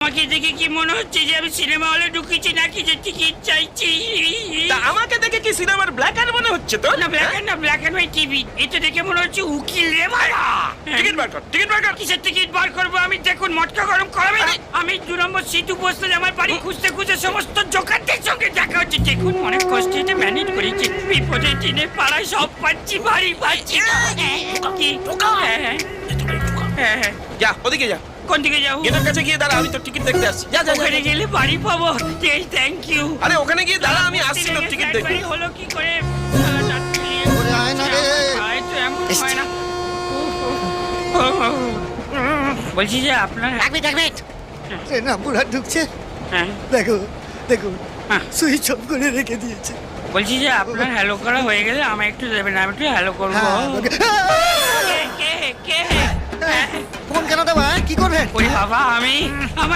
আমাকে দেখে কি মনে হচ্ছে যে আমি সিনেমা হলে ঢুকেছি নাকি যে টিকিট চাইছি? তা আমাকে দেখে কি সিনেমার ব্ল্যাক অ্যান্ড মনে হচ্ছে তো? না ব্ল্যাক এন্ড না, ব্ল্যাক এন্ড হোয়াইট টিভি। এটা দেখে মনে হচ্ছে উকিল রে মারা। টিকিট বার কর, টিকিট বার কর। কিসের টিকিট বার করবো আমি? দেখুন মটকা গরম করাবে না। আমি 2 নম্বর সিটু বসলে আমার বাড়ি খুঁজতে খুঁজতে সমস্ত জোকারদের সঙ্গে দেখা হচ্ছে। দেখুন অনেক কষ্টে এটা ম্যানেজ করেছি। বিপদে দিনে পাড়ায় সব পাচ্ছি, বাড়ি পাচ্ছি না। কি? হ্যাঁ। যা ওদিকে যা, কোন দিকে যাবো? গেটের কাছে গিয়ে দাঁড়া, আমি তো টিকিট দেখতে আসছি। যা যা যা। ওখানে গেলে বাড়ি পাবো? Thank you. আরে ওখানে গিয়ে দাঁড়া, আমি আসছি তো টিকিট দেখতে। হলো কি করে? ওরে আয় না রে। তো এমন হয় না। বলছি যে আপনার ট্রেন রামপুরহাট ঢুকছে। হ্যাঁ দেখো দেখো হ্যাঁ। সুইচ অফ করে রেখে দিয়েছে। বলছি যে আপনার হ্যালো করা হয়ে গেলে আমায় একটু দেবেন, আমি একটু হ্যালো করবো। হ্যাঁ, ওকে। কে? ফোন কেন দেবা? কি করবে? ওরে বাবা, আমি আমার